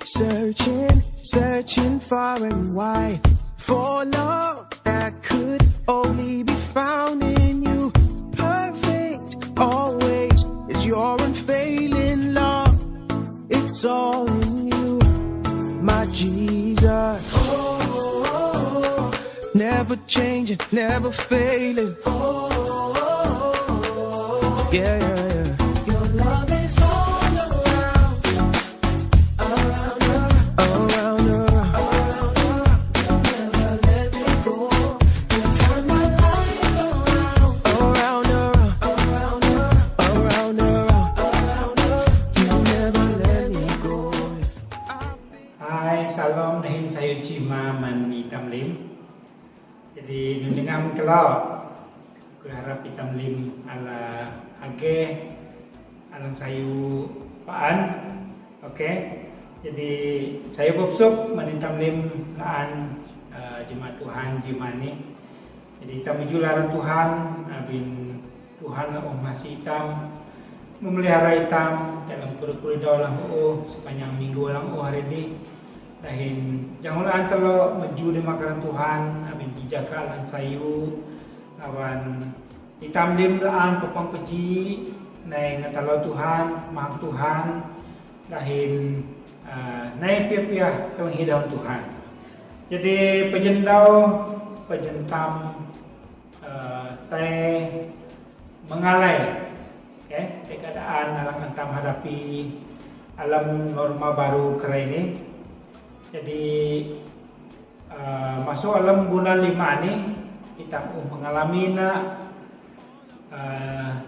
Searching far and wide for love that could only be found in you. Perfect always is your unfailing love. It's all in you, my Jesus. Never changing, never failing. Yeah, yeah, yeah. Your love is all around, around, Around her, never let me go. You turn my life around, around her, around, around her. You never let me go. Hai, salam dahin saya Cima man Itam Lim. Jadi nundengang kelak. Aku harap Itam Lim ala age alang sayu paan. Okey. Jadi saya bersuk man Itam Lim laan jemaat Tuhan Jimani. Jadi kita menjular Tuhan bin Tuhan masih Itam memelihara Itam dalam koridor lang sepanjang minggu lang hari ini. Dahin jangan antelo maju di makanan Tuhan abin dijaga lan sayu awan Itam Lim laan papang peji nai ngatalo Tuhan mahang Tuhan dahin nai pia-pia kelang hidaun Tuhan. Jadi pejentam teh mengalai keadaan alang antam hadapi alam norma baru kera ini. Jadi masuk alam bulan 5 ni kita mengalami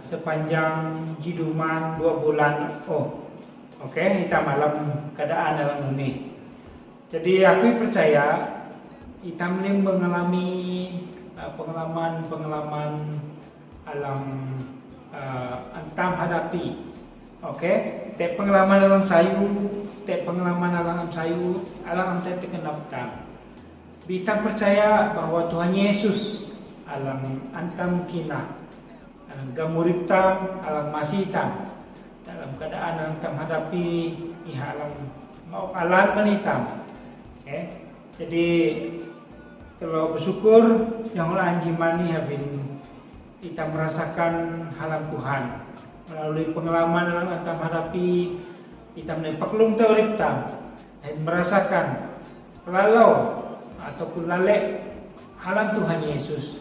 sepanjang jiduman 2 bulan. Okey, kita malam keadaan dalam ini. Jadi aku percaya kita mengalami pengalaman alam antam hadapi. Okey, te pengalaman dalam sayu, te pengalaman dalam sayu, alam te kenap tam. Kita percaya bahwa Tuhan Yesus alam antam kina, alam gamurip tam, alam masih tam. Dalam keadaan alam tam hadapi, iha alam mau alam menitam. Okey, jadi kalau bersyukur yang ulah anjimani habin kita merasakan halam Tuhan. Melalui pengalaman dalam antam hadapi kita menepaklum teorip tam dan merasakan lalau ataupun lalek halam Tuhan Yesus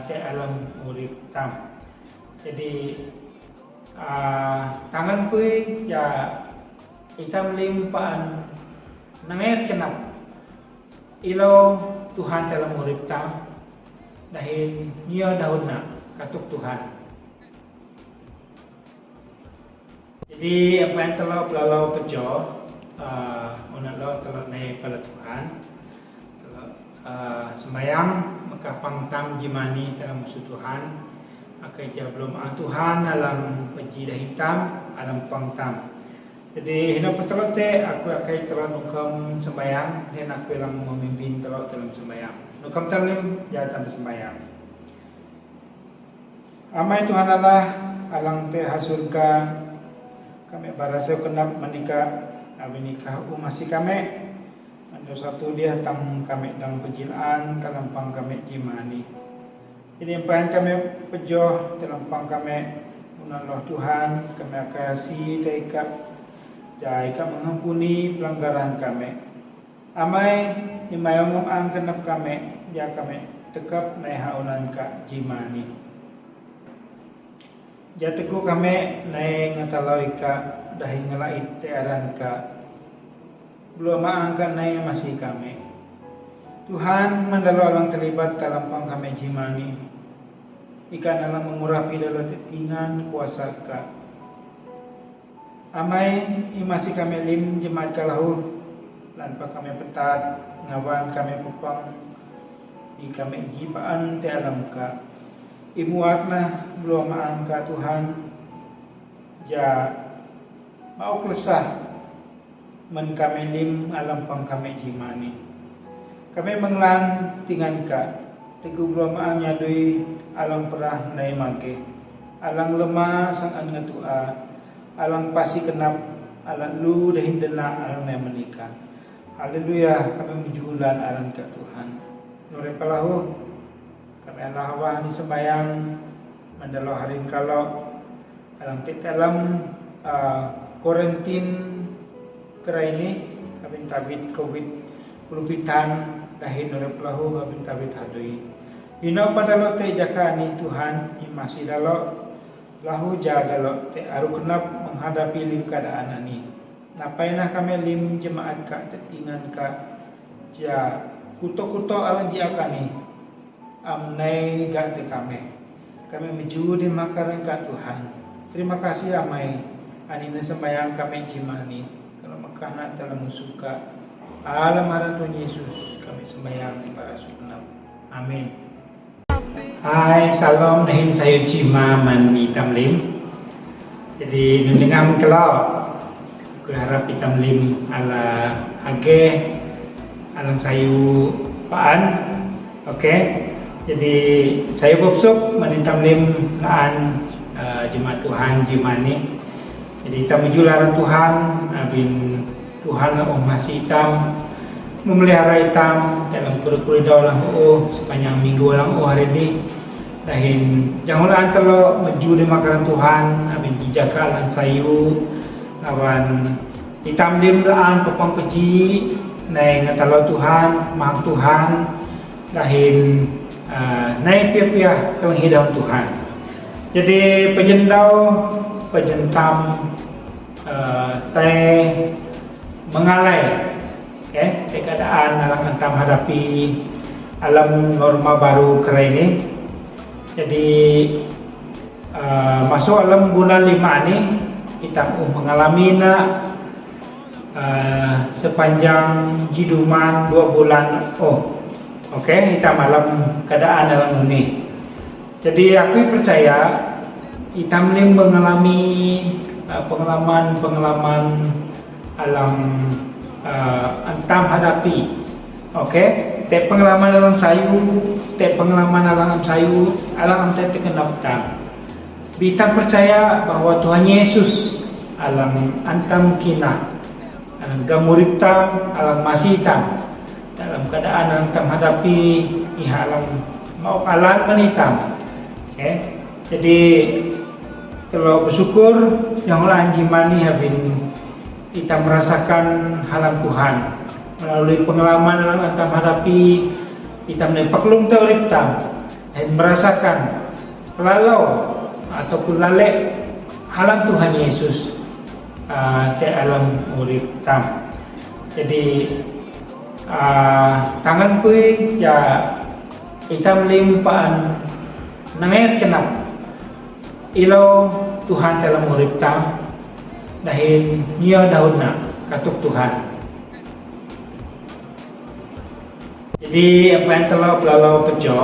ke alam urip tam. Jadi tangan kui ya kita melimpaan nangayat kenap ilau Tuhan dalam urip tam dahin niyo dahun na katuk Tuhan. Jadi apa yang telah belalau pejo, unalo telah naik pada Tuhan, telah sembayang maka pangtam jimani dalam musuh Tuhan, akai belum Tuhan alam peji dah hitam alam pangtam. Jadi hendak petelote aku akai telah nukam sembayang dan aku yang memimpin telah dalam sembayang. Nukam tamlim jatan sembayang. Amai Tuhan Allah alang te hasurga kami barasa kenap menikah masih kami ada satu dia tang kami dalam pejilaan talampang kami jimani. Jadi apa yang kami pejoh talampang kami unallah Tuhan kami kasih taikap jaika mengampuni pelanggaran kami. Amai imayong ang kenap kami ya kami tekap naik haunan ka jimani. Jatuhku kami naik ngataloi ka dahi ngelait tearan ka belum maangkan naik masih kami. Tuhan mandalo alang terlibat dalam pang kami jimani. Ikan alang mengurapi dalam ketingan kuasa ka. Amai masih kami lim jemaat kalahu lanpa kami petat ngawan kami pupang kami jipaan te alam ka. Imuatna belum angka Tuhan ja mau kelesah men kami lim alam pang kami jimani. Kami menglan tingan ka teguh belum angnya dui alang perah nai make alang lemah sang an ngatua alang pasi kenap alat lu dah hindenak alam yang menikah. Haleluya, kami menjulan alam ke Tuhan. Nure palahu kami Allah awah ni sembayang mendalau hari kalau alam dalam kuarantin kerai ini kami tabit COVID pulupitan dahin nure palahu kami tabit hadui. Ino pada lo te jaka ni Tuhan ni masih dalam lahu ja dalam te aru kenap menghadapi lim keadaan ini. Napainah kami lim jemaat kak tetingan kak ja kuto-kuto alang dia kani amnai gak te kami meju di makaran kak Tuhan. Terima kasih amai anina sembayang kami jimani kalau makana dalam suka alam haran Tuhan Yesus kami sembayang di para sukunam. Amin. Hai, salam dahin saya Cima man Hitam Lim. Jadi nundengam kelak aku harap Hitam Lim ala age alang sayu paan. Okey. Jadi saya bopsuk man Hitam Lim laan jemaat Tuhan Jimani. Jadi kita menjular Tuhan abin Tuhan masih hitam memelihara hitam dalam kurikulum lang sepanjang minggu lang hari ini. Dahin jangan antalo maju di makanan Tuhan abin jijaka lan sayu awan hitam lim laan papang peji nai ngatalo Tuhan mahang Tuhan dahin nai pia-pia kelang hidang Tuhan. Jadi pejentam teh mengalai keadaan alam antam hadapi alam norma baru kali ini. Jadi masuk alam bulan 5 ini kita mengalami sepanjang jiduman 2 bulan. Kita malam keadaan dalam ini. Jadi aku percaya kita mengalami pengalaman alam antam hadapi. Te pengalaman dalam sayu, te pengalaman dalam sayu, alam te kenap tam. Bita percaya bahwa Tuhan Yesus alam antam kina, alam gamurip tam, alam masih tam. Dalam keadaan antam hadapi, iha alam mau alam penitam. Jadi kalau bersyukur yang lain jimani habin kita merasakan halang Tuhan melalui pengalaman dalam antam hadapi kita menepaklum teorip tam dan merasakan lalau ataupun lalek halang Tuhan Yesus ke alam urip tam. Jadi tangan kui ya kita melimpaan nangayat kenap ilau Tuhan dalam urip tam dahin niya daun na katuk Tuhan. Jadi apa yang telah belalau pejo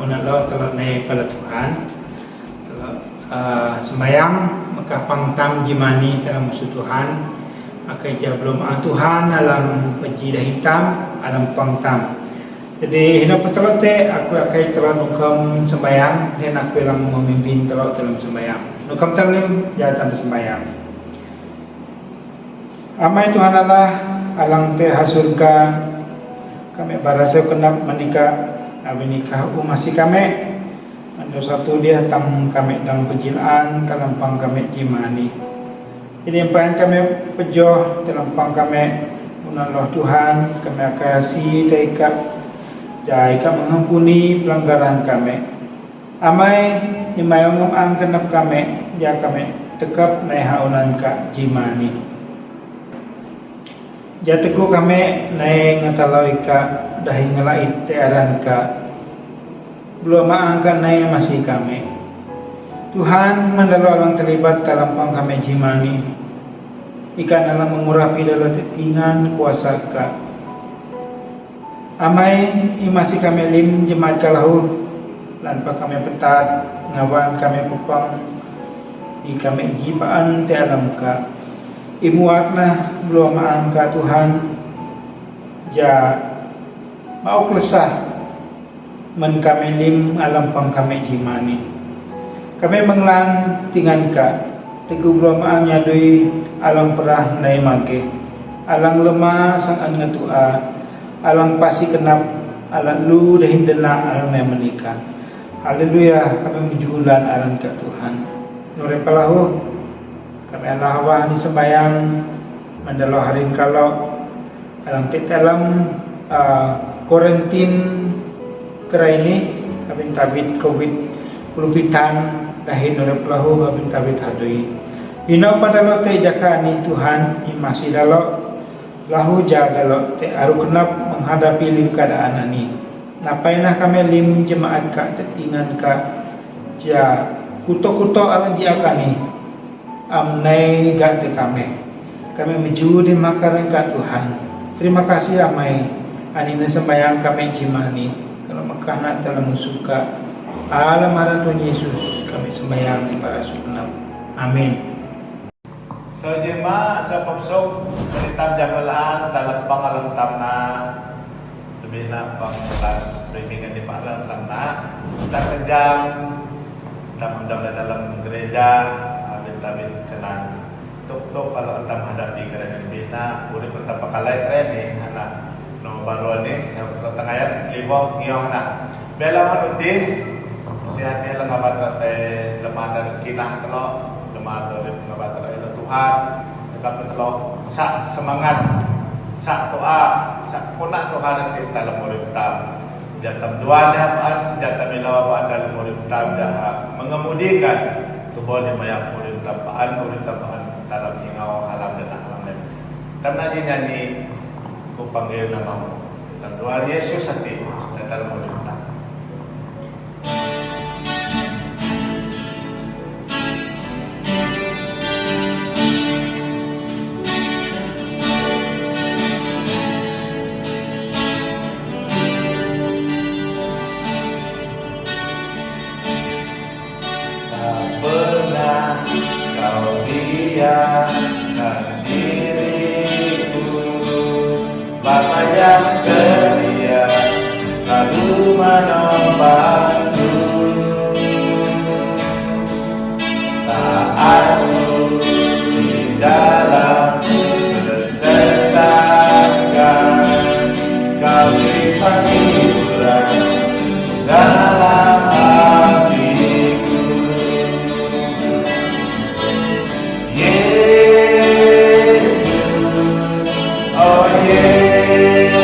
unalo telah naik pada Tuhan telah sembayang maka pangtam jimani dalam musuh Tuhan maka ija belum Tuhan alam peji dah hitam alam pangtam. Jadi hina petelote aku akan telah nukam sembayang dan aku yang memimpin telah dalam sembayang. Nukam tamlim jatan sembayang. Amai Tuhan Allah alang te hasurka kami barasa kenap menikah menikah masih kami ada satu dia tang kami dalam pejilaan dalam pang kami jimani. Ini yang paling kami pejoh dalam pang kami unallah Tuhan kami kasih taika jaika mengampuni pelanggaran kami. Amai imayong ang kenap kami ya kami tekap naik haunan ka jimani. Jatuhku kami naik ngataloi ka dahi ngelait tearan ka belum maangkan naik masih kami. Tuhan mendalam terlibat dalam pang kami jimani ikan dalam mengurapi dalam ketingan kuasa ka. Amai masih kami lim jemaat kalahu lanpa kami petat ngawan kami pupang kami jibaan te alam ka. Imuatna belum angka Tuhan ja mau kelesah men kami lim alam pang kami jimani kami menglan tingan ka Teguh belama'an nyadui alang perah nai make. Alang lemah sang an ngatua. Alang pasi kenap alang lu dahin dena alang nai menikah. Haleluya, kami menjulan alang ke Tuhan. Nure palahu kami Allah wa ni sembayang mandalo harin kalau alang dalam karantin kera ini kami tabit covid pulupitan dahin nure palahu kami tabit hadui. Ino padalo te jaka ni Tuhan i masih dalo lahu ja dalo te aru kenap menghadapi lim keadaan ani. Napainah kami lim jemaat ka tetingan ka ja kuto-kuto alang dia kani amnai ganti kami meju di makaran ka Tuhan. Terima kasih amai anina sembayang kami jimani kalau makana dalam suka alam ada Tuhan Yesus kami sembayang di para sukunap. Amin. So jema sa pagsok kanitam jamalaan dalam pangalantam na lebih na panglan streaming di pangalantam na kita kejam dalam gereja abin-abin kenan tuk-tuk kalau antam hadapi kerana bina boleh pertama kali training anak no baru ni saya pertengahan libo ngiyong anak bela manuti sihatnya lang ngabat te lemah dan kinah kalau lemah dari ngabat ila Tuhan dekat betelo sak semangat sak doa sak punak Tuhan nanti dalam murid tam jatam duanya apaan jatam ilawa dalam murid tam dah mengemudikan tubuh ni mayak murid tapaan dalam ingau alam dan alam lain. Tanah nyanyi ku panggil namamu dan Tuhan Yesus hati dalam murid tam. Dan diriku Bapa yang setia selalu menolongku saat ku di dalam kesesakan kau limpah hiburan dalam hatiku. Oh Yesus,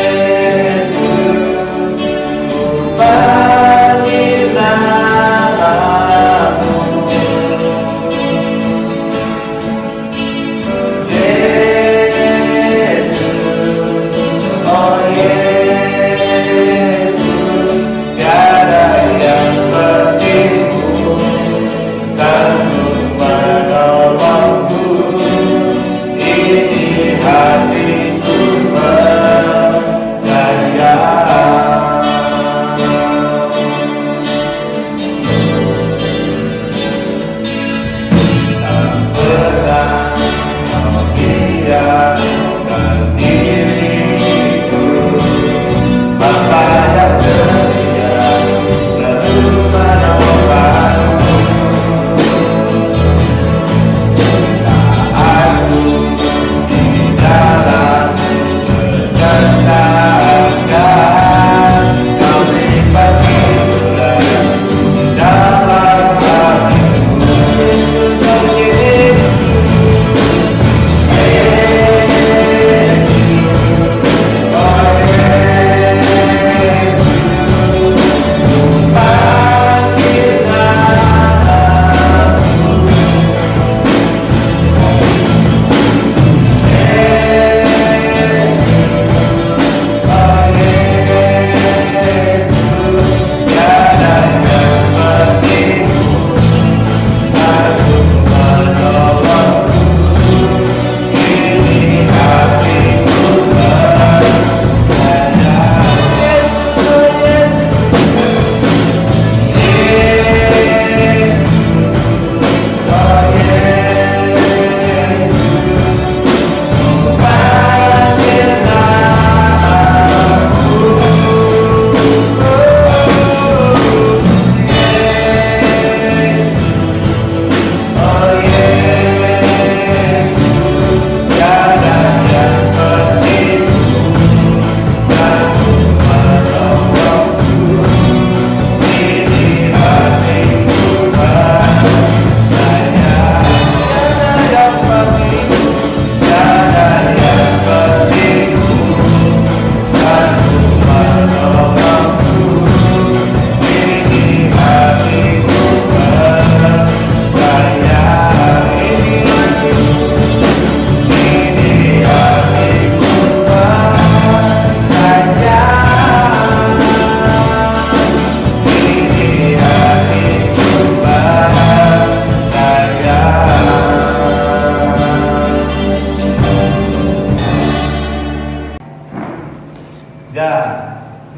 Ya,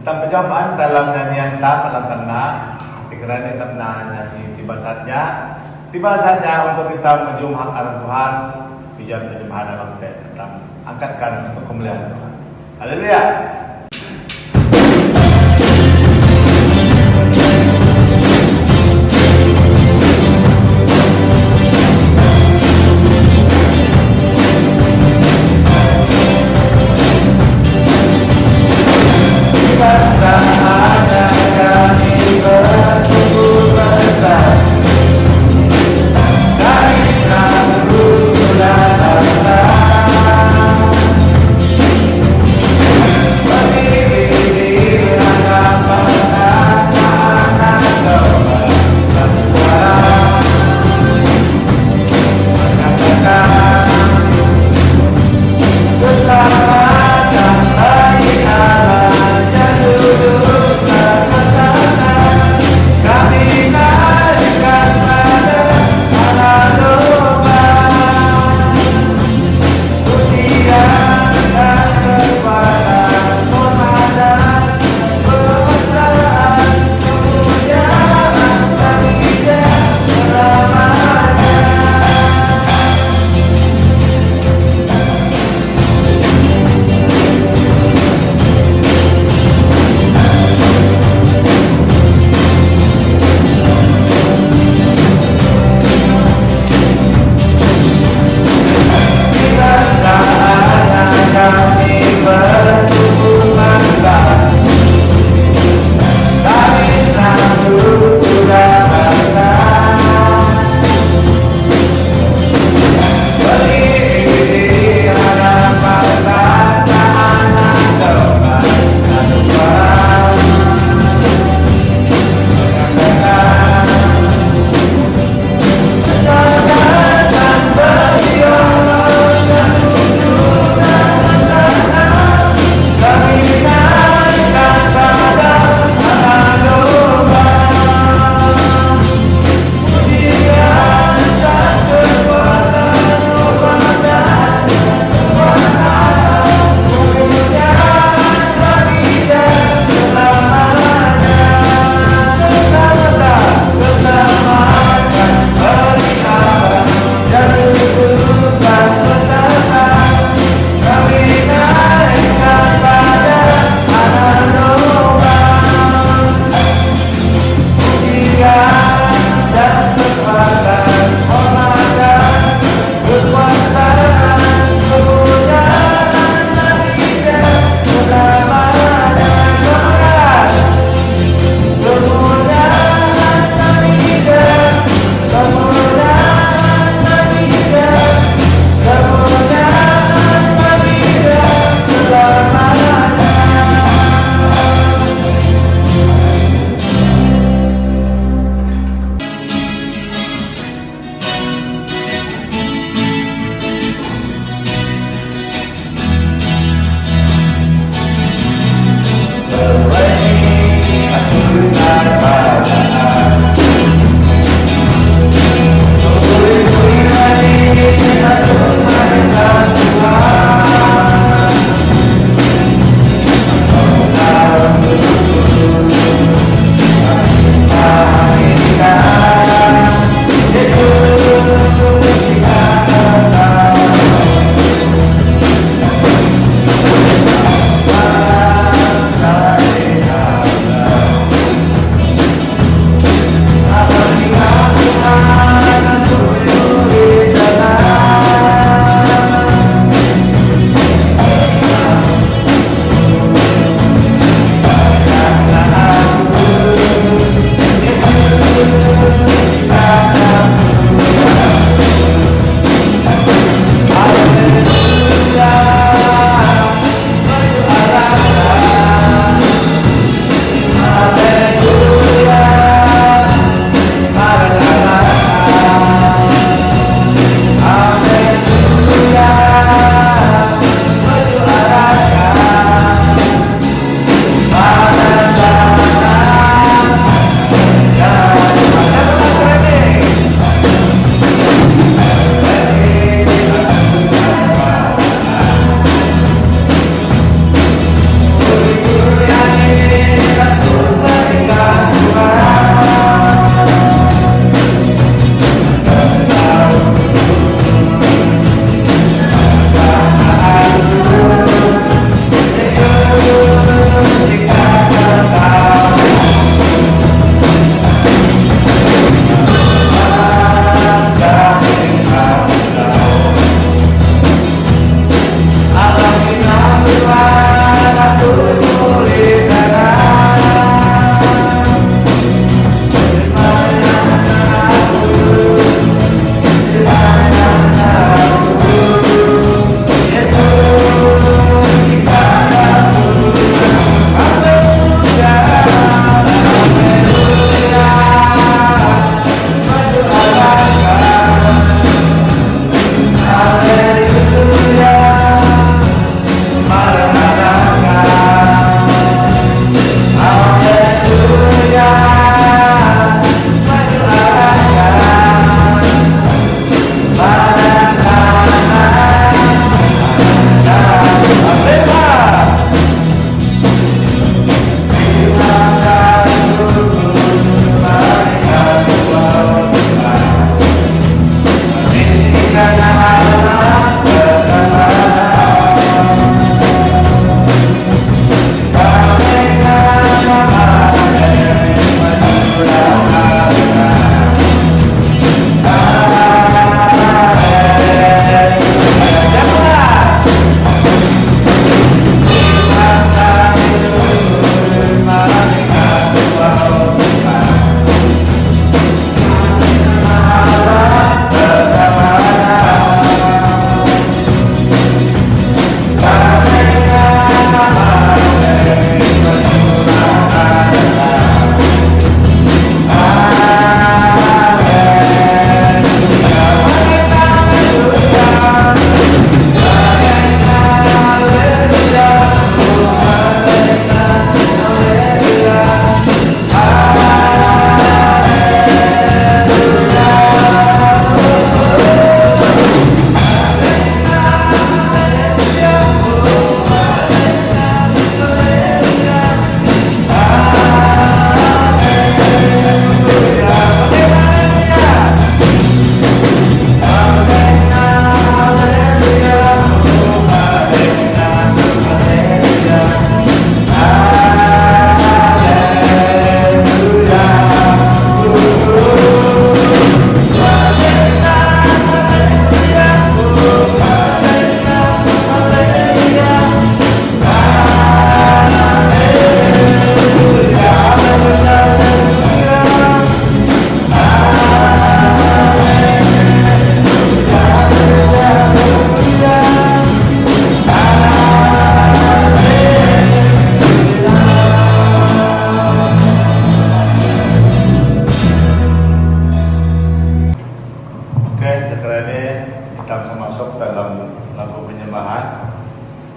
kita percobaan dalam nyanyian tam dalam tanah. Pikiran kita nyanyi tiba saatnya untuk kita mencium hak arah Tuhan, bijak penyembahan dalam kita angkatkan untuk kemuliaan Tuhan. Haleluya.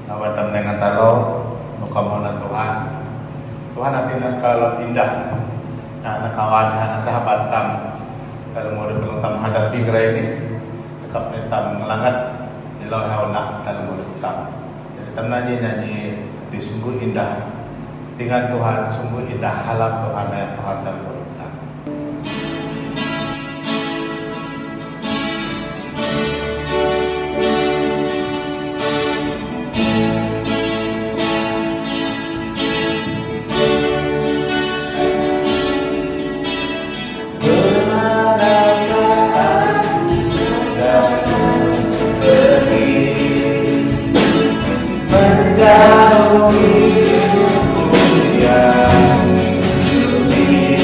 Nawatam dengan talo nukamunan Tuhan. Tuhan hatinya kalau indah. Nah, nakawan na sahabat tam kalau mau dibilang tam hadapi gerai ini tekap tam ngelangat nilau hauna kalau mau tam. Jadi tam nyanyi hati sungguh indah. Dengan Tuhan sungguh indah halam Tuhan ya Tuhan dan berhutang. Menjauhi yang suci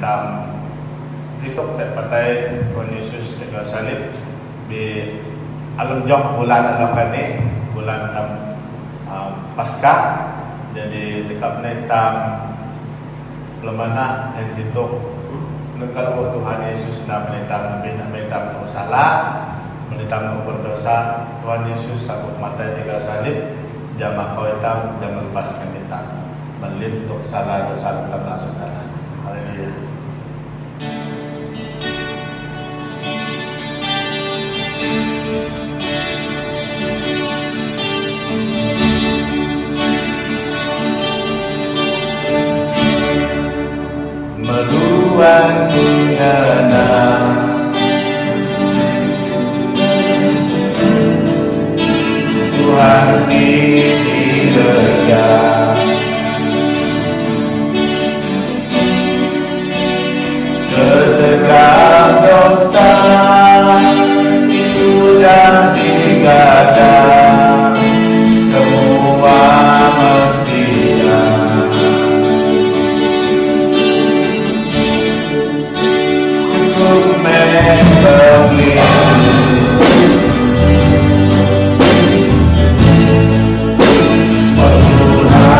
Menitam hitok te patay Tuhan Yesus te salib di alam jok bulan ano kani bulan tam Paskah jadi dekapna tam lemana dan hitok nengkal Tuhan Yesus na menitam salah menitam berdosa Tuhan Yesus sanggup mati te salib jama kau hitam jama lepaskan kita melim untuk salah dosa tam saudara. Haleluya. Meluang dana Tuhan dikerja ketegak dosa itu dan digada semua manusia cukup membeli Tuhan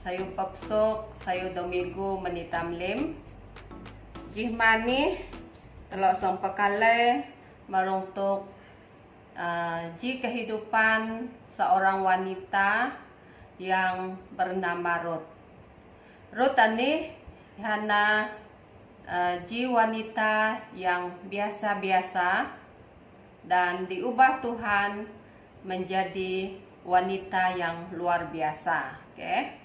sayo papsok, sayo domigo manitamlim. Jihmani telok sang pakalay marungtok ji kehidupan seorang wanita yang bernama Ruth. Ruth ini hana ji wanita yang biasa-biasa dan diubah Tuhan menjadi wanita yang luar biasa. Okay?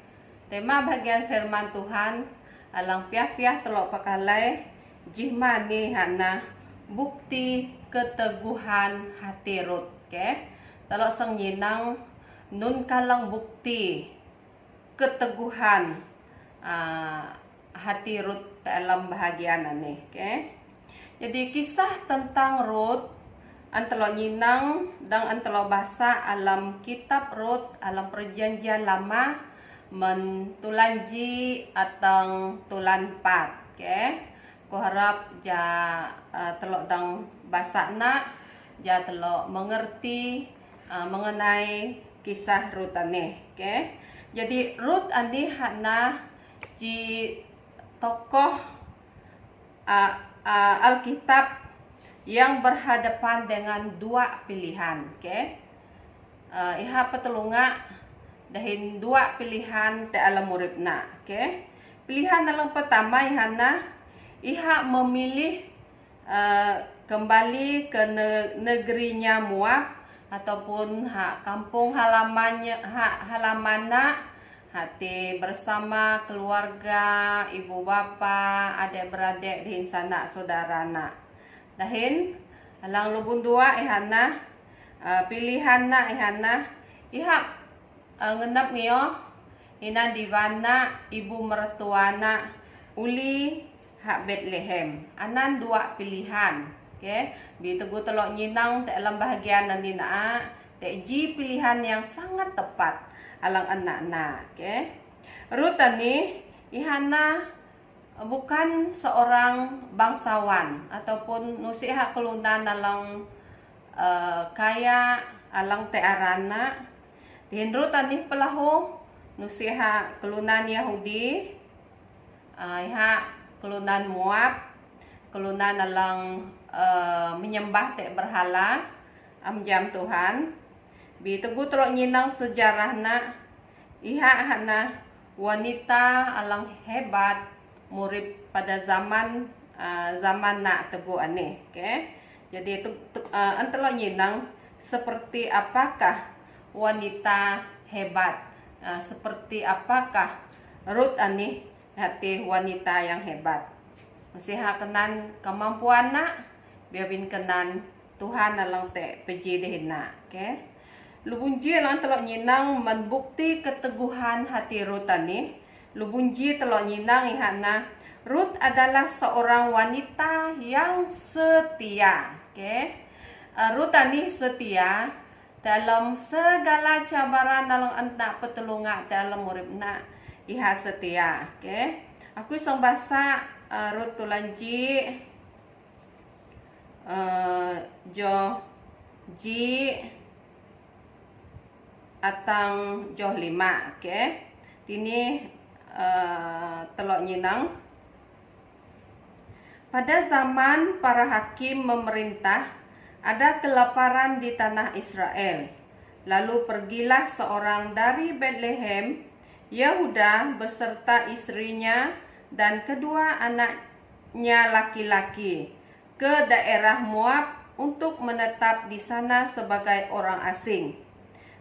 Tema bagian firman Tuhan alang piah-piah telok pakalay jihmani hana bukti keteguhan hati Ruth. Okay? Telok sang nyinang nun kalang bukti keteguhan hati Ruth dalam bahagian ini. Okay? Jadi kisah tentang Ruth antelo nyinang dan antelo bahasa alam kitab Ruth alam perjanjian lama mentulanji atau tulan 4. Okay? Ku harap ja telok dang bahasa nak ja telok mengerti mengenai kisah Ruth ini. Okay? Jadi Ruth ini hana ji tokoh Alkitab yang berhadapan dengan dua pilihan. Okay? Iha petulunga dahin dua pilihan te alam uripna. Okay? Pilihan alang pertama iha memilih kembali ke negerinya Moab ataupun kampung halamanna hati bersama keluarga, ibu bapa, adik-beradik di sana saudarana. Dahin alang lubun dua pilihan iha ngenap niyo ina divana ibu mertuana uli Bethlehem. Anan dua pilihan. Okay? Bitegu telok nyinang te alam bahagian nanti te ji pilihan yang sangat tepat alang anak-anak. Okay? Ruth ini ihana bukan seorang bangsawan ataupun nusiha kelunan alang kaya alang te arana. Dihin Ruth ini pelahu nusiha kelunan Yahudi, iha kelunan Moab, kelunan alang menyembah te berhala amjam Tuhan. Bitegu telok nyinang sejarahna iha hana wanita alang hebat murid pada zaman nak teguh aneh. Okay? Jadi itu antelo nyinang seperti apakah wanita hebat, seperti apakah Ruth aneh hati wanita yang hebat. Masih kenan kemampuan nak biarpun kenan Tuhan alang te peji dehina. Okay? Lubunji alang telok nyinang membukti keteguhan hati Ruth ani. Lubunji telok nyinang ihana Ruth adalah seorang wanita yang setia. Okay? Ruth ani setia dalam segala cabaran dalam anak petulunga dalam uripna iha setia. Okay? Aku isong bahasa Ruth tulanji ji atang joh 5. Okay? Tini telok nyinang pada zaman para hakim memerintah ada kelaparan di tanah Israel. Lalu pergilah seorang dari Bethlehem Yehuda beserta istrinya dan kedua anaknya laki-laki ke daerah Moab untuk menetap di sana sebagai orang asing.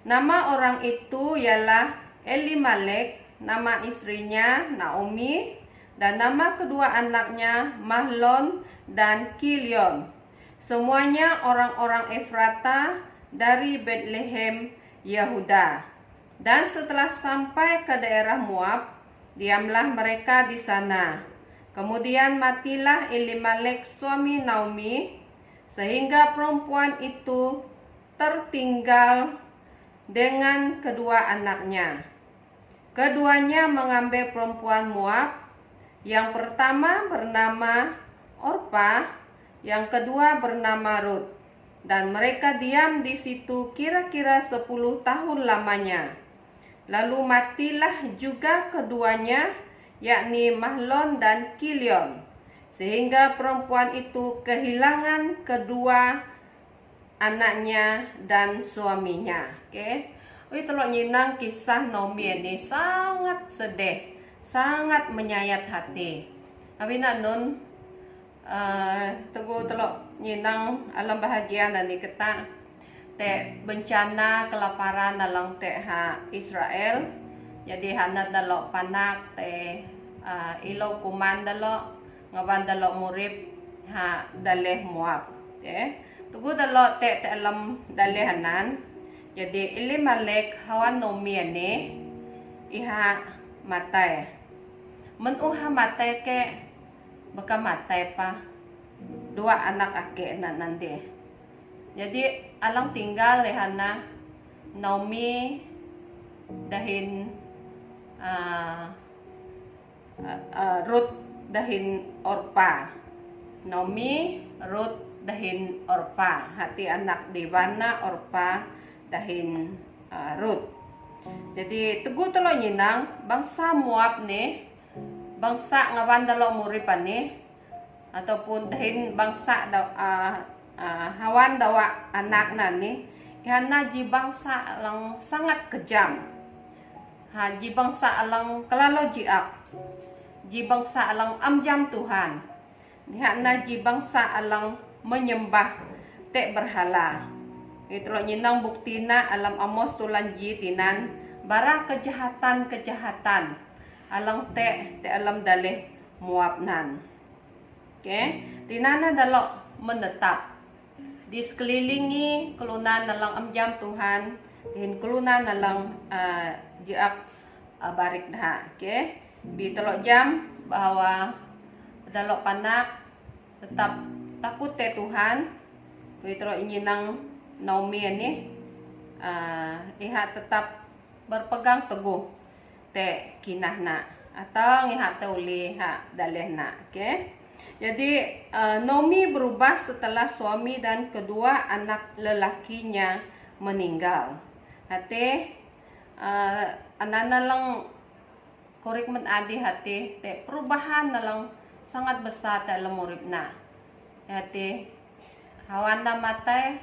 Nama orang itu ialah Elimelek, nama istrinya Naomi, dan nama kedua anaknya Mahlon dan Kilion. Semuanya orang-orang Efrata dari Bethlehem, Yehuda. Dan setelah sampai ke daerah Moab, diamlah mereka di sana. Kemudian matilah Elimelek suami Naomi, sehingga perempuan itu tertinggal dengan kedua anaknya. Keduanya mengambil perempuan Moab, yang pertama bernama Orpa, yang kedua bernama Ruth, dan mereka diam di situ kira-kira 10 tahun lamanya. Lalu matilah juga keduanya, yakni Mahlon dan Kilion, sehingga perempuan itu kehilangan kedua anaknya dan suaminya. Oke. Telok nyinang kisah Naomi ini sangat sedih, sangat menyayat hati. Abi nak nun teguh telok nyinang alam bahagia nani ketak te bencana kelaparan dalam te ha Israel. Jadi hana dalok panak te ilo kuman dalok ngaban dalok murib ha daleh Moab. Okay. Tugu dalok te alam daleh hanan. Jadi Elimelek hawan Naomi ni iha matay. Menuha matay ke baka matay pa. Dua anak ake na nanti. Jadi alang tinggal lehana Naomi dahin Ruth dahin Orpa. Naomi, Ruth dahin Orpa. Hati anak Divana, Orpa dahin Ruth. Jadi teguh telo nyinang bangsa Moab ni, bangsa ngawan dalo muripan ni, ataupun dahin bangsa hawan dawa anak nani ihana ji bangsa alang sangat kejam. Ji bangsa alang kelalo jiak, ji bangsa alang amjam Tuhan, ihana ji bangsa alang menyembah te berhala. Itulah nyinang buktina alam Amos tulan ji tinan bara kejahatan alang te alam daleh Moab nan. Okay? Tinana dalo menetap di sekelilingi kelunan nalang amjam Tuhan, dihin kelunan nalang jiak barik dah. Okay? Bi telok jam bahwa dalok panak tetap takut te Tuhan. Bi telok nyinang Naomi ini iha tetap berpegang teguh te kinahna atau iha tauli ha dalehna. Okay? Jadi Naomi berubah setelah suami dan kedua anak lelakinya meninggal. Hati anana lang korek menadi hati te perubahan nalang sangat besar dalam uripna. Hati hawan na matay,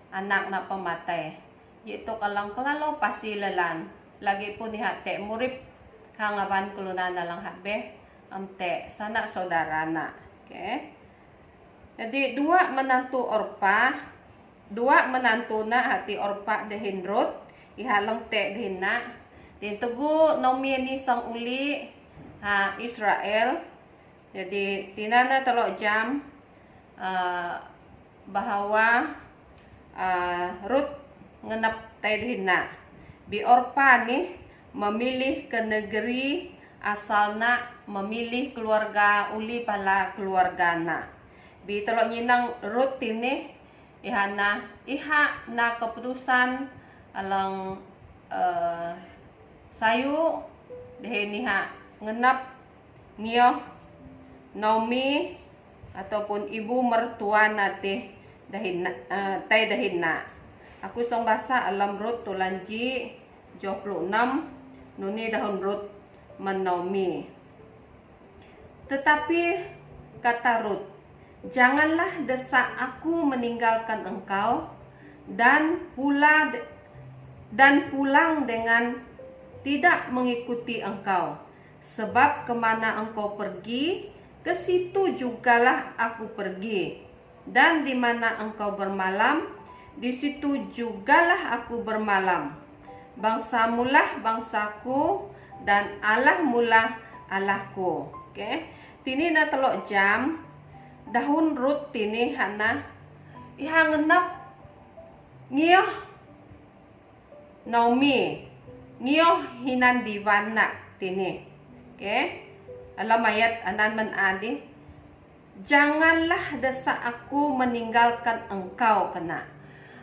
anak na pamatay. Yaitu kalang kalalo pasilalan. Lagi po ni hati murip hangaban kulunan nalang habe amte sanak saudara na. Okay. Jadi dua menantu Orpa, dua menantu na hati Orpa dahin Ruth, ihalang te dahin na. Din tugu Naomi ni sang uli ha Israel. Jadi tinana telok jam bahwa Ruth ngenap te dahin na. Bi Orpa ni memilih ke negeri asalna, memilih keluarga uli pala keluarga na. Bi telok nyinang Ruth ini iha na keputusan alang sayu dehe niha ngenap ngiyo Naomi ataupun ibu mertua nate dahin tay dahin na. Aku song basa alam Ruth tulanji 26 nuni dahon Ruth Naomi. Tetapi kata Ruth, janganlah desak aku meninggalkan engkau dan pulang dengan tidak mengikuti engkau, sebab kemana engkau pergi, ke situ jugalah aku pergi, dan di mana engkau bermalam, di situ jugalah aku bermalam. Bangsamulah bangsaku dan Allah mula Allahku. Okay. Tini na telok jam dahun Ruth tini hana iha ngenap ngiyoh Naomi ngiyoh hinan Divana tini. Okay. Alam ayat anan menadi, janganlah desak aku meninggalkan engkau kena.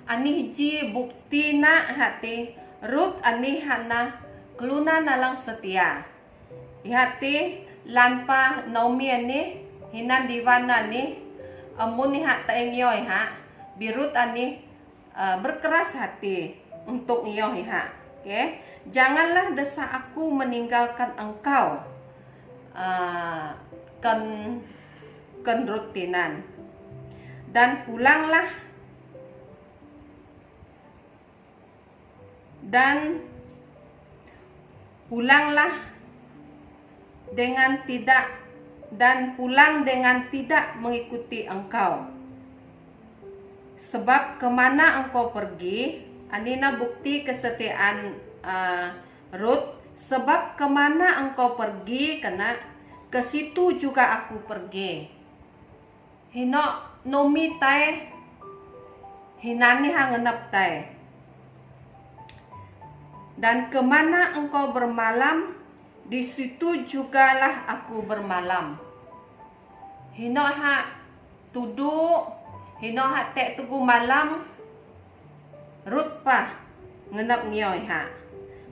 Ani ji bukti na hati Ruth ani hana keluna nalang setia. Ihati lanpa Naomi ani hinan Divana ni amun iha taeng yo iha birut ani berkeras hati untuk iyo iha. Okay? Janganlah desa aku meninggalkan engkau. Rutinan. Dan pulanglah pulang dengan tidak mengikuti engkau. Sebab kemana engkau pergi, anina bukti kesetiaan Rut. Sebab kemana engkau pergi, kena ke situ juga aku pergi. Hino nomi tay, hinani hangenap tay. Dan kemana engkau bermalam, di situ jugalah aku bermalam. Hino ha tudu, hino ha tek tugu malam, Rut pa ngenap nyoy ha.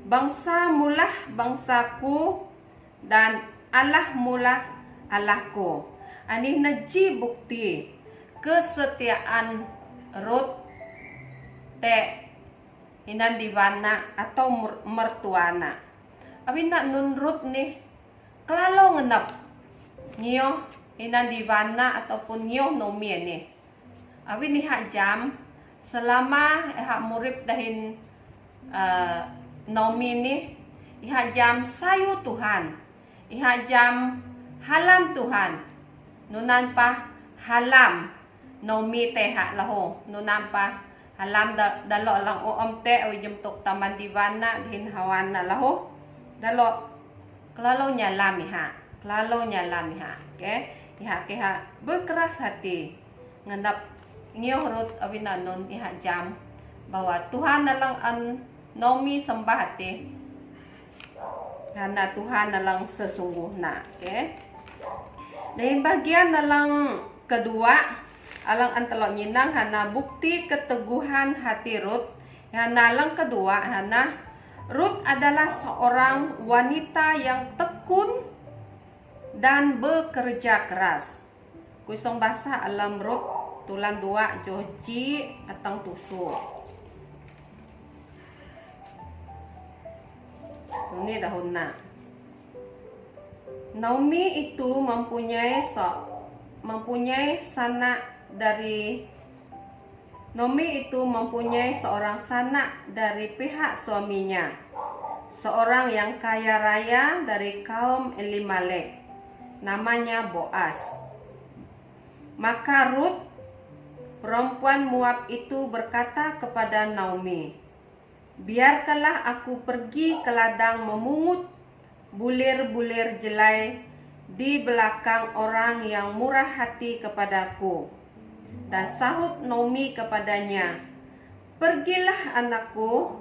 Bangsa mulah bangsaku, dan Allah mulah Allahku. Ani naji bukti kesetiaan Rut te hinan diwana atau mertuana. Abi nak nun Rut nih kelalo ngenap nyo hinan diwana ataupun nyo nomi nih. Abi nih hak jam selama hak murib dahin nomi nih hak jam sayu Tuhan, hak jam halam Tuhan. Nunan pa halam nomi te hak laho. Nunan pa halam dalo lang om te o jum tok taman diwana din hawana laho. Dalo kelalo nyalami ha. Oke. Iha berkeras hati ngendap ngio Rut awinanon iha jam bahwa Tuhan nalang an nomi sembah hati. Karena Tuhan nalang sesungguhna. Oke. Dan bagian dalam kedua, alang antelok nyinang hana bukti keteguhan hati Rut. Hana alang kedua, hana Rut adalah seorang wanita yang tekun dan bekerja keras. Kusong bahasa alam Rut tulan 2 joji atang tusu. Ini dahuna. Naomi itu mempunyai seorang sanak dari pihak suaminya, seorang yang kaya raya dari kaum Elimelek, namanya Boaz. Maka Rut, perempuan Moab itu berkata kepada Naomi, biarkanlah aku pergi ke ladang memungut bulir-bulir jelai di belakang orang yang murah hati kepadaku. Dan sahut Naomi kepadanya, pergilah anakku.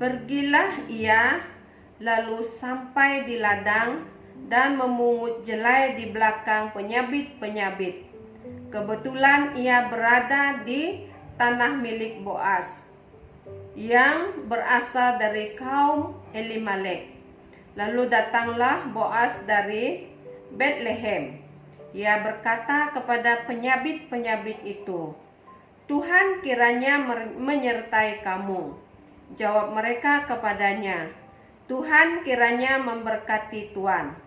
Pergilah ia, lalu sampai di ladang dan memungut jelai di belakang penyabit-penyabit. Kebetulan ia berada di tanah milik Boaz, yang berasal dari kaum Elimelek. Lalu datanglah Boaz dari Bethlehem. Ia berkata kepada penyabit-penyabit itu, Tuhan kiranya menyertai kamu. Jawab mereka kepadanya, Tuhan kiranya memberkati tuan.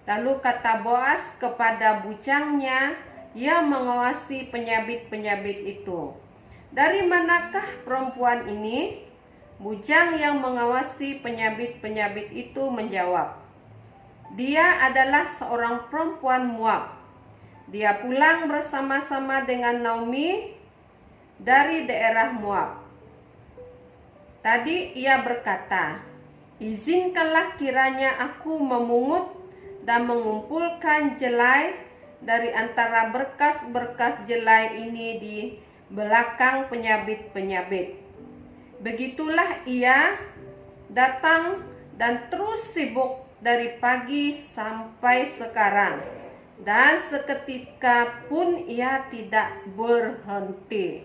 Lalu kata Boaz kepada bujangnya yang mengawasi penyabit-penyabit itu, dari manakah perempuan ini? Bujang yang mengawasi penyabit-penyabit itu menjawab, dia adalah seorang perempuan Moab. Dia pulang bersama-sama dengan Naomi dari daerah Moab. Tadi ia berkata, izinkanlah kiranya aku memungut dan mengumpulkan jelai dari antara berkas-berkas jelai ini di belakang penyabit-penyabit. Begitulah ia datang dan terus sibuk dari pagi sampai sekarang, dan seketika pun ia tidak berhenti.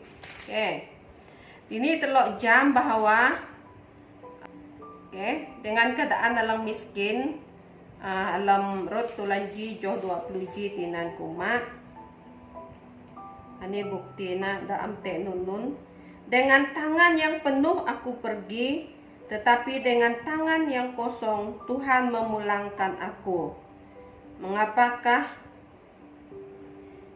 Ini telok jam bahwa dengan keadaan dalam miskin, alam Rut tulanji joh 20 ji tinan kuma. Ini bukti na daam te nunun. Dengan tangan yang penuh aku pergi, tetapi dengan tangan yang kosong Tuhan memulangkan aku. Mengapakah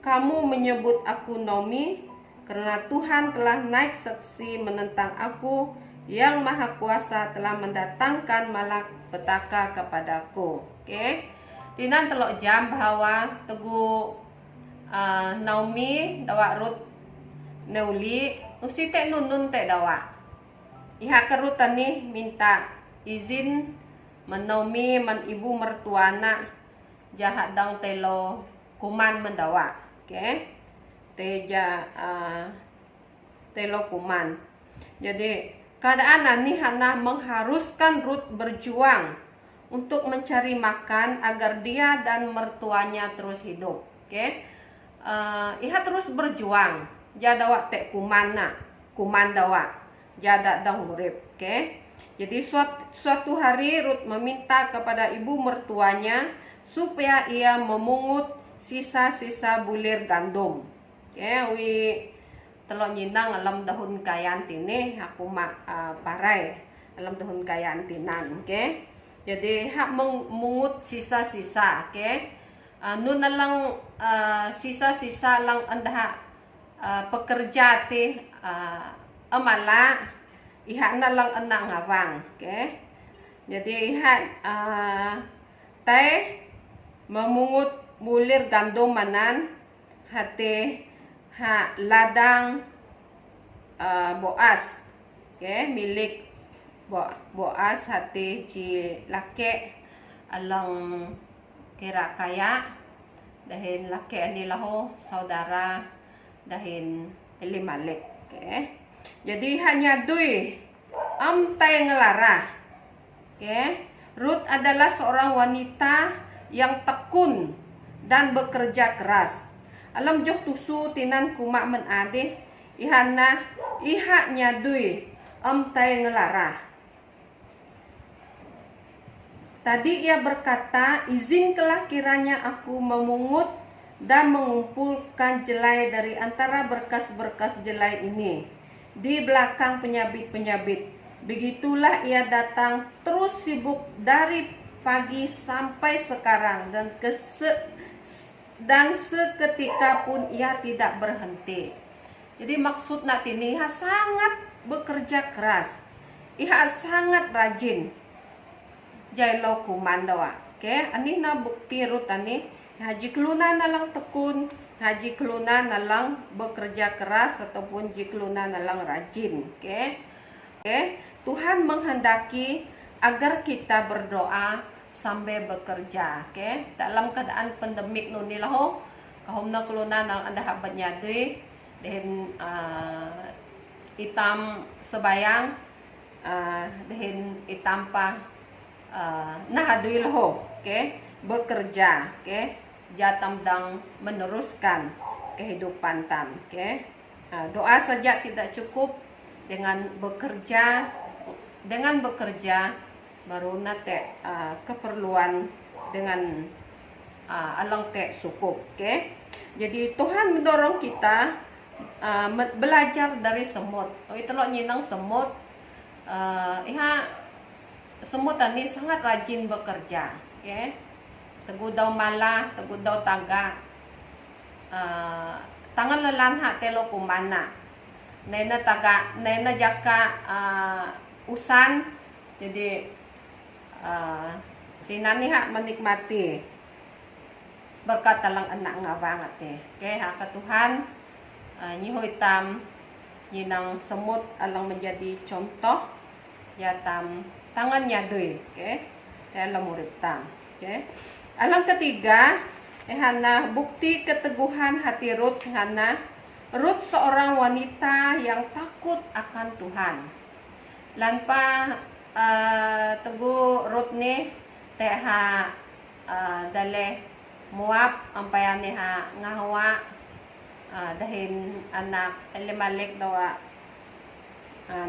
kamu menyebut aku Naomi? Karena Tuhan telah naik saksi menentang aku, yang Maha Kuasa telah mendatangkan malapetaka kepadaku. Oke, Tinan telok jam bahwa tegu Naomi dawa Rut neuli usi tek nunun tek dawa. Iha kerut tani minta izin Naomi man ibu mertuana jahat dang telo kuman mendawa. Oke, teja telo kuman. Jadi keadaan ini hanya mengharuskan Rut berjuang untuk mencari makan agar dia dan mertuanya terus hidup. Oke, iha terus berjuang. Jadawa tek kumana, kuman dawa, jada dang urip. Oke, jadi suatu hari Rut meminta kepada ibu mertuanya supaya ia memungut sisa-sisa bulir gandum. Oke, wi telok nyinang alam dahun kayan tini aku parai alam dahun kayan tinan. Oke, jadi hak mengungut sisa-sisa. Oke, nun alang sisa-sisa lang anda pekerja ti amala iha na lang anak ngawang. Oke, jadi iha teh memungut bulir gandum manan hati ha ladang Boas. Oke, milik Boas hati ci laki alang kira kaya dahin laki anilaho saudara dahin Elimelek. Oke, jadi hanya dui tay ngelara. Oke, Rut adalah seorang wanita yang tekun dan bekerja keras. Alam jok tusu tinan kumak menadih ihana iha nyadui tay ngelara. Tadi ia berkata, izinkanlah kiranya aku memungut dan mengumpulkan jelai dari antara berkas-berkas jelai ini di belakang penyabit-penyabit. Begitulah ia datang terus sibuk dari pagi sampai sekarang dan seketika pun ia tidak berhenti. Jadi maksud nak ini iha sangat bekerja keras, iha sangat rajin. Jailau kumandawa. Oke, ani na bukti Rut ani haji keluna nalang tekun, haji keluna nalang bekerja keras ataupun jikluna nalang rajin. Oke, Tuhan menghendaki agar kita berdoa sambil bekerja. Oke, dalam keadaan pandemik nuni laho, kahom na keluna nang anda habat nyadui dan itam sebayang dan itam pa nahadui laho. Oke, bekerja. Oke, jatam dang meneruskan kehidupan tam. Oke, doa saja tidak cukup, dengan bekerja baru nate keperluan dengan alang te cukup. Oke, jadi Tuhan mendorong kita belajar dari semut. Itu lo nyinang semut. Iha semut ini sangat rajin bekerja. Oke, teguh daw mala, teguh daw taga. Tangan lelanha telo kumana. Nena taga, nena jaka usan. Jadi tinaniha menikmati berkat talang anak nga banget eh. Oke, haka Tuhan nyihoy tam nyinang semut alang menjadi contoh ya tam tangannya doy. Oke, dalam murid tam. Oke, alang ketiga hana bukti keteguhan hati Rut. Hana Rut seorang wanita yang takut akan Tuhan. Lanpa teguh Rut nih teha dale Moab ampayan niha ngahawa dahin anak Elimelek dawa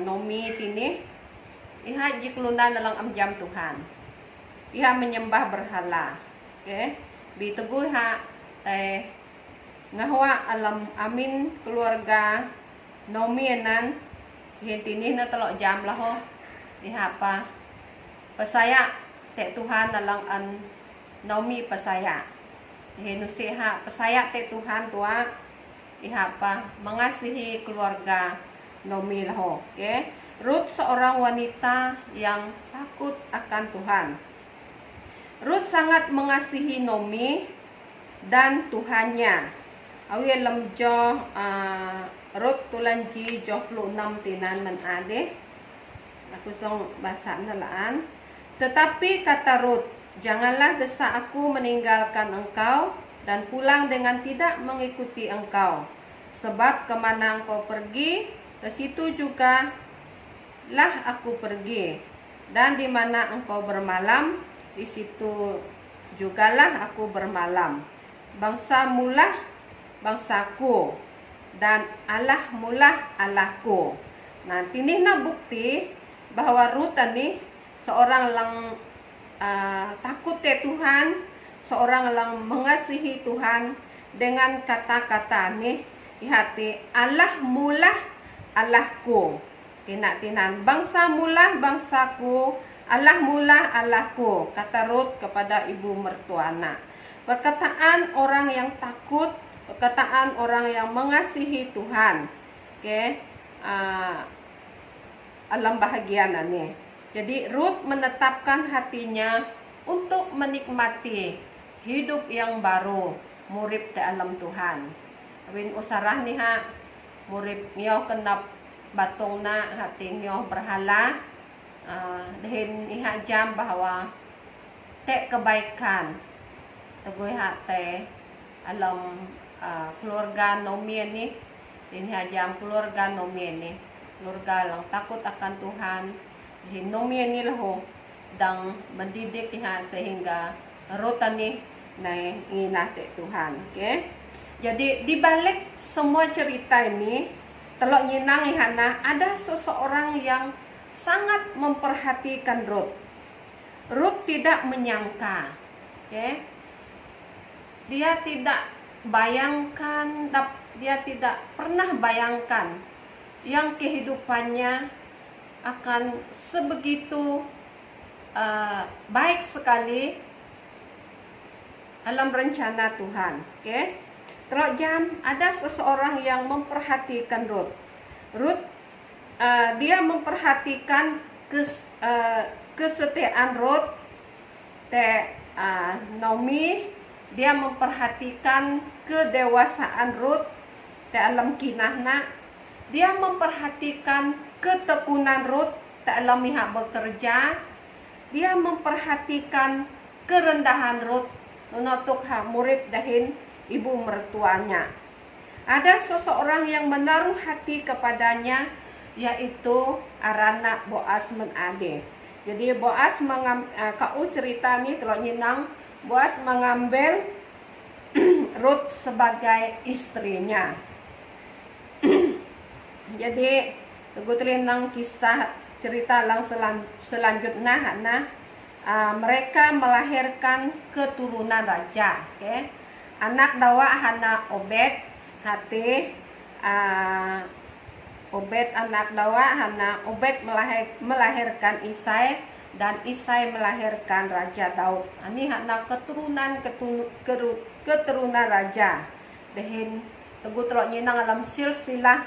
Naomi tini iha jikluna nalang amjam Tuhan. Iha menyembah berhala. Oke, biteguh ha ngahawa alam amin keluarga Naomi enan hintini na telok jam laho ihapa pasaya te Tuhan alang an Naomi pasaya. Hinusiha pasaya te Tuhan tua ihapa mengasihi keluarga Naomi laho. Okay? Ruth seorang wanita yang takut akan Tuhan. Ruth sangat mengasihi Naomi dan Tuhannya. Awi alam jo Ruth tulanji 26 tinan man ade. Aku song bahasa nalaan. Tetapi kata Ruth, janganlah desa aku meninggalkan engkau dan pulang dengan tidak mengikuti engkau. Sebab kemana engkau pergi, ke situ juga lah aku pergi. Dan di mana engkau bermalam, di situ jugalah aku bermalam. Bangsa mulah bangsaku dan Allah mulah Allahku. Nah, ini na bukti bahwa Ruth ini seorang yang takut ya Tuhan, seorang yang mengasihi Tuhan dengan kata-kata nih di hati Allah mulah Allahku. Tinan bangsa mulah bangsaku, Allah mulah Allahku, kata Ruth kepada ibu mertuana. Perkataan orang yang takut, perkataan orang yang mengasihi Tuhan. Oke, alam bahagia nih. Jadi Ruth menetapkan hatinya untuk menikmati hidup yang baru, murip ke alam Tuhan. Awin usarah nih ha, murip nyo kenap batong na hati nyo berhala. Dahin iha jam bahwa te kebaikan tagoy hati alam keluarga Naomi ini, ini jam keluarga Naomi ini, keluarga lang takut akan Tuhan. Naomi ini loh dang mendidik iha sehingga Ruth ini na inginate Tuhan. Okay? Jadi dibalik semua cerita ini, telok nyinang ihana ada seseorang yang sangat memperhatikan Ruth. Ruth tidak menyangka, okay? Dia tidak bayangkan, dia tidak pernah bayangkan yang kehidupannya akan sebegitu baik sekali dalam rencana Tuhan. Okay? Terus jam ada seseorang yang memperhatikan Ruth. Ruth dia memperhatikan kesetiaan Ruth. Naomi dia memperhatikan kedewasaan Ruth dalam kinahna. Dia memperhatikan ketekunan Ruth dalam ihak bekerja. Dia memperhatikan kerendahan Ruth untuk murid dahin ibu mertuanya. Ada seseorang yang menaruh hati kepadanya, yaitu arana Boaz menade. Jadi Boaz kau cerita nih kalau nyinang Boaz mengambil Ruth sebagai istrinya. Jadi tegutlin nang kisah cerita lang selanjutnya mereka melahirkan keturunan raja. Okay? Anak dawa hana Obed hati Obed anak dawa hana Obed melahirkan Isai dan Isai melahirkan Raja Daud. Ini hana keturunan raja. Dehin teguh telok nyinang alam silsilah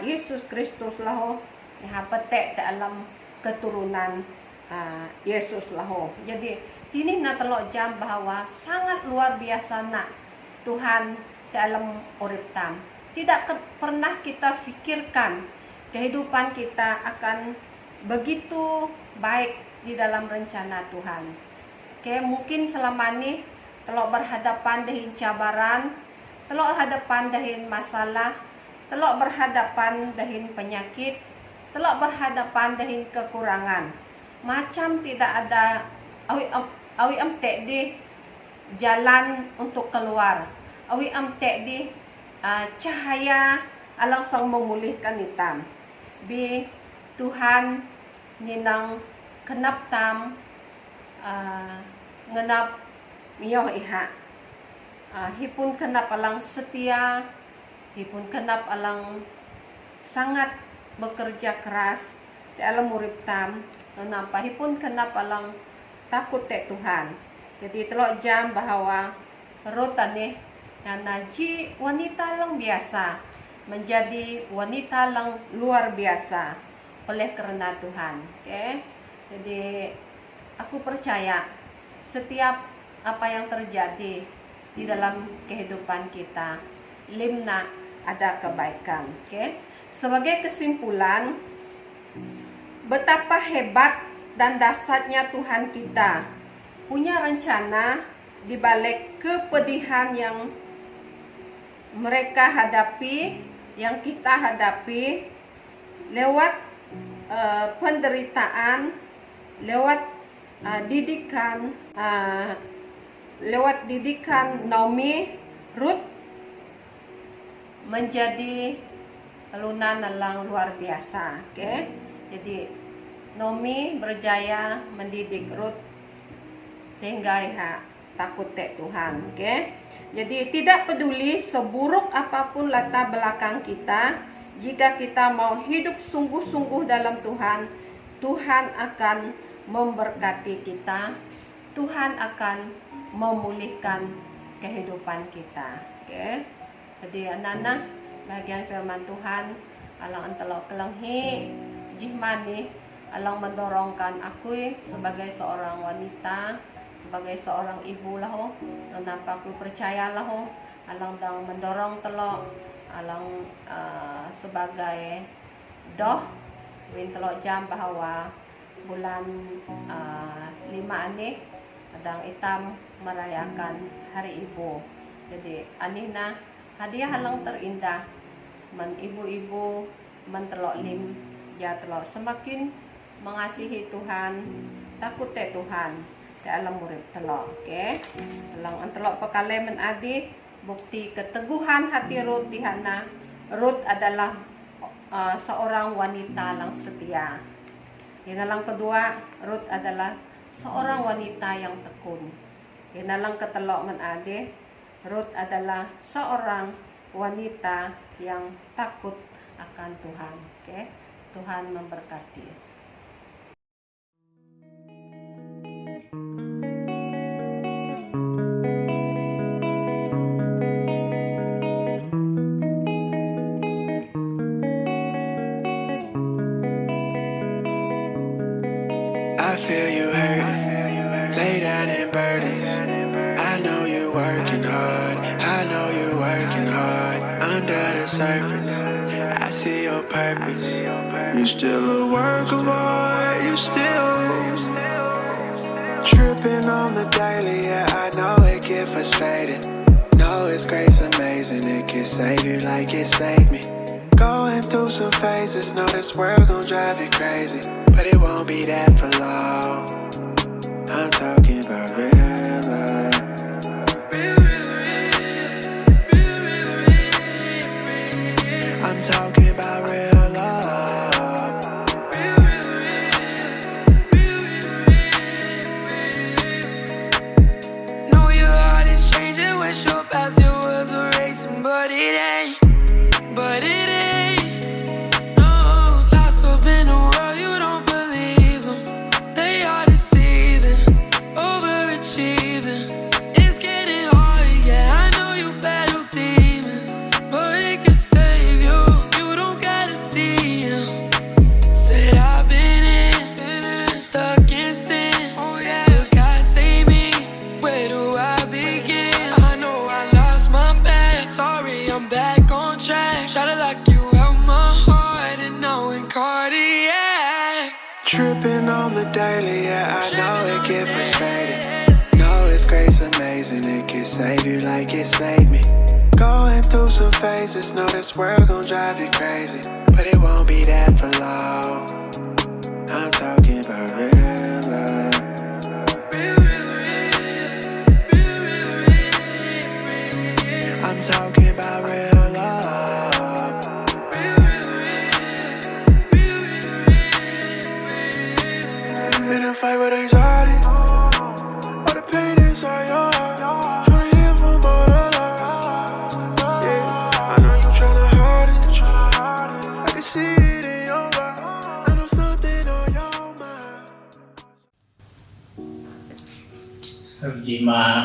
Yesus Kristus laho pete dalam keturunan Yesus laho. Jadi ini na telok jam bahwa sangat luar biasa nak Tuhan dalam urip tam. Tidak pernah kita pikirkan kehidupan kita akan begitu baik di dalam rencana Tuhan. Oke, mungkin selama ini telok berhadapan dengan cabaran, telok hadapan dengan masalah, telok berhadapan dengan penyakit, telok berhadapan dengan kekurangan. Macam tidak ada awi amtek di jalan untuk keluar. Awi amtek di cahaya alang sang memulihkan hitam. Bi Tuhan ninang kenap tam ngenap miyo iha. Hipun kenap alang setia, hipun kenap alang sangat bekerja keras Ti alam urip tam napahipun kenapa lang takut te Tuhan. Jadi telok jam bahwa rotane na ji wanita lang biasa menjadi wanita lang luar biasa oleh karena Tuhan. Oke. Jadi aku percaya setiap apa yang terjadi di dalam kehidupan kita, limna ada kebaikan. Oke. Sebagai kesimpulan, betapa hebat dan dahsyatnya Tuhan kita punya rencana di balik kepedihan yang mereka hadapi, yang kita hadapi lewat penderitaan, lewat didikan Naomi, Ruth menjadi lunan lang luar biasa. Oke. Jadi Naomi berjaya mendidik Ruth sehingga takut te Tuhan. Oke. Jadi tidak peduli seburuk apapun latar belakang kita, jika kita mau hidup sungguh-sungguh dalam Tuhan, Tuhan akan memberkati kita. Tuhan akan memulihkan kehidupan kita. Oke. Jadi anak-anak, bagian firman Tuhan alang antelo kelenghi jihmani alang mendorongkan aku sebagai seorang wanita, sebagai seorang ibu lah, kenapa aku percaya lah, alang dang mendorong telok alang sebagai win telok jam bahwa bulan 5 ani adang itam merayakan hari ibu. Jadi anina hadiah halang terindah men ibu-ibu mentelok lim ya telok semakin mengasihi Tuhan, takut te Tuhan di alam murid telok. Oke. Alang antelok pekale menadi bukti keteguhan hati Ruth di hana. Ruth adalah seorang wanita lang setia. Yang lang kedua, Ruth adalah seorang wanita yang tekun. Yang lang ketelok menadi, Ruth adalah seorang wanita yang takut akan Tuhan. Oke. Tuhan memberkati. I feel you hurting, lay down in burdens. I know you working hard, I know you working hard. Under the surface, I see your purpose. You still a work of art, you still tripping on the daily. Yeah, I know it get frustrating. No, it's grace amazing, it can save you like it saved me. Going through some phases, know this world gon' drive you crazy, but it won't be that for long. I'm talking about real love. I'm talking about real love. Know your heart is changing, wish your past it was erasing, but it ain't. But it ain't. No, lots of in the world, you don't believe them. They are deceiving, overachieving. It's getting hard, yeah, I know you battle demons, but it can save you, you don't gotta see him. Said I've been in, stuck in sin. Oh yeah, but God save me, where do I begin? I know I lost my bag, sorry I'm back on track. Try to lock you out my heart and now in cardiac. Tripping on the daily, yeah, I know it get frustrating. No, it's grace amazing, it can save you like it saved me. Going through some phases, know this world gon' drive you crazy, but it won't be that for long. I'm talking about real love. I'm talking about real love. In a fight with anxiety, all the pain inside your heart, tryna heal from all the lies. Yeah, I know you tryna hide it, I can see it in your eyes. I know something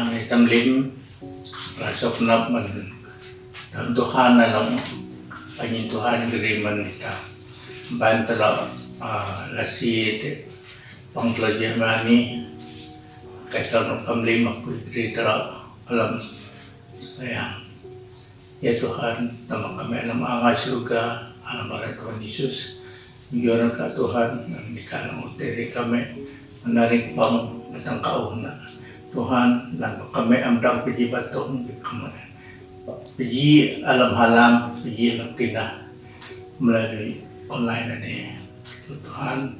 Tuhan itang lim rasok na man ang Tuhan na lang panyin Tuhan geriman nita bantala lasit pangklajamani kaya no kamlim ako itritra alam sayang ya Tuhan tama kami alam ang surga alam para Tuhan Yesus Bigyan ka Tuhan ang ikalang uteri kami menarik pang datang kauna Tuhan lang kami amdang piji batong piji alam halam piji alam kina melalui online ini Tuhan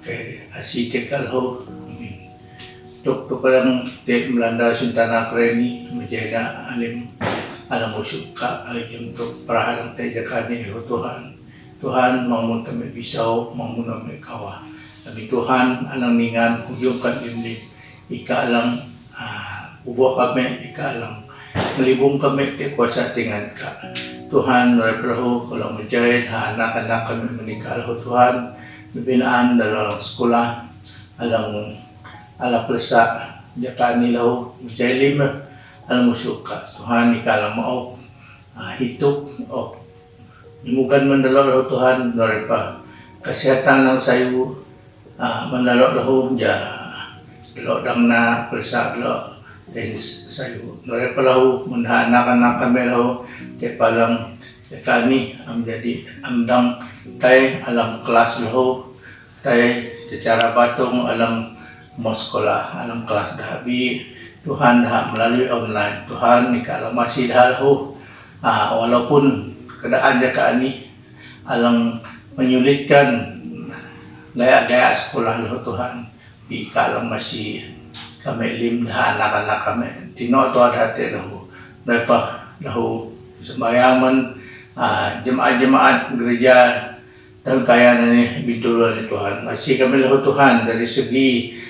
kay asite kalho tuk lang te melanda suntana kreni menjadi alim alam suka ayam tuk perahalang te jakani Tuhan Tuhan mangun kami pisau, mangun kami kawa. Tapi Tuhan alang ningan, hujungkan ini, ika alang ubuh kami, ika alang melibung kami di kuasa tingan ka. Tuhan, narapalaho, kalau menjahit, anak-anak kami menikah Tuhan, binaan dalam sekolah, alang ala pelesa, jaka nilaho, menjahit lima, alang musuka. Tuhan, ika alang mau, hidup, Imukan mandalo Tuhan dari pa kesehatan lang sayo mandalo lahu ja lo dang na pelsa lo din sayo dari pa lahu anak-anak kami lahu te palang kami am jadi amdang tay alam kelas lahu tay secara batong alam mo sekolah alam kelas dahabi Tuhan dah melalui online Tuhan ikalam masih dah lahu walaupun keadaan jaka ini alang menyulitkan gaya-gaya sekolah lo Tuhan di kalang masih kami lim anak-anak kami tino to ada hati lahu mereka lahu sembayangan jemaat-jemaat gereja dan kaya ini bintulan Tuhan masih kami lahu Tuhan dari segi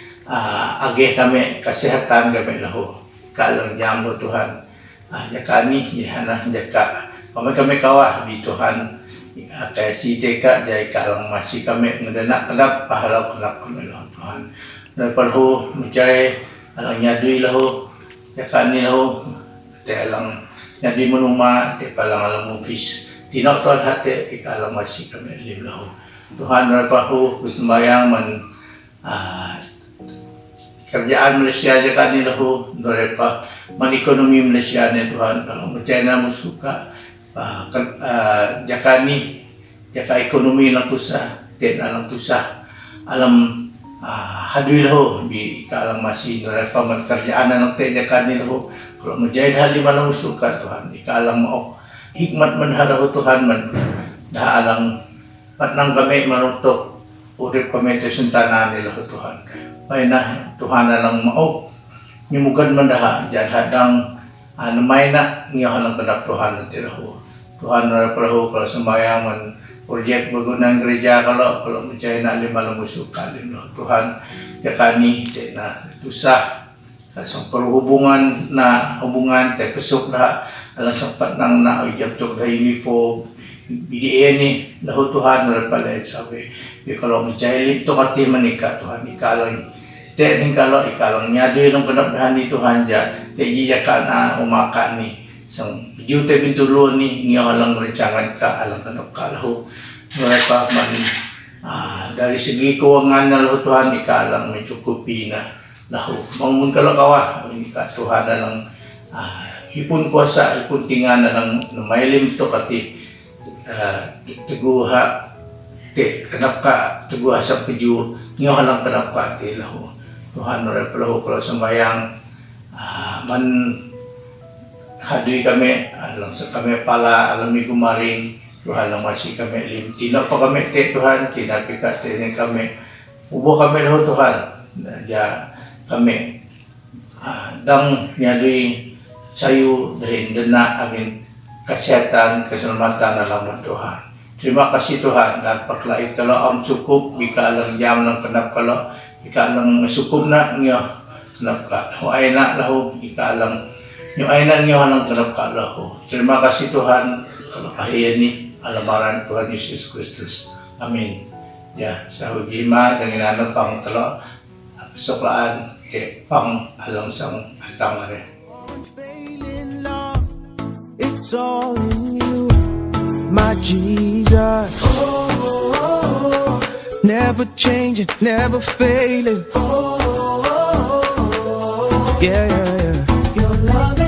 agih kami kesehatan kami lahu kalang jamu Tuhan jaka ini jaka kami kawah di Tuhan kaya si teka jay kalang masih kami ngedenak kedap pahalau kedap kami lah Tuhan daripada ho menjay alang nyadui lahu jaka ni lahu te alang nyadui menuma te palang alang mufis tinok tuan hati ikalang masih kami lim lahu Tuhan daripada ho bersembayang kerjaan Malaysia jaka ni lahu daripada ekonomi Malaysia ni Tuhan kalau menjay na musuka jaka ni jaka ekonomi lang tusah ten alam tusah alam hadui lahu di kalang masih dari paman kerjaan ng te jaka ni lahu kalau menjahit hal lima lang suka Tuhan di kalang mau hikmat man halahu Tuhan man dah alang patnang kami marutok urip kami te suntana ni lahu Tuhan may na Tuhan alang mau nyimukan man dah jad hadang may na ngiyahalang kadap Tuhan nanti lahu Tuhan narapalaho kalau sembayangan proyek bagunan gereja kalau mencari na lima musuh kalim Tuhan ya kami na tusah sa perhubungan na hubungan te pesok dah alang sempat nang na jam tuk dah uniform BDA ni lahu Tuhan narapalaho sabi kalau mencari lim to kati manika Tuhan ikalang te ning kalau ikalang nyadi lang kanapdahan ni Tuhan ja te jika na umaka ni sang juta bintulo ni ngiyalang rencangan ka alang kanap kalahu mereka man dari segi keuangan na lahu Tuhan ikalang mencukupi na lahu mangun kalau kawa ini ka Tuhan alang hipun kuasa hipun tingan alang mailim to kati teguha te kanap ka teguha sa keju ngiyalang kanap ka ti lahu Tuhan lahu kalau sembayang man hadui kami alang sa kami pala alami kumaring Tuhan lang masih kami lim tino pa kami te Tuhan tinapika te kami ubo kami lahu Tuhan ja kami dang nyadui sayu dari dena amin kesehatan keselamatan alamat Tuhan terima kasih Tuhan dan perlait kalau cukup bika alang jam lang kenap kalau ika alang sukup na ngiyo kenap ka ay na lahu ika alang yung ay na ngiyo halang kenap ka lahu terima kasih Tuhan kalau kahit ni alamaran Tuhan Yesus Kristus amin ya sa hugima dengan anak pang talo soklaan ke pang alang sang atang are. Unfailing love, it's all in you, my Jesus. Never changing, never failing. Yeah, yeah, yeah. Your love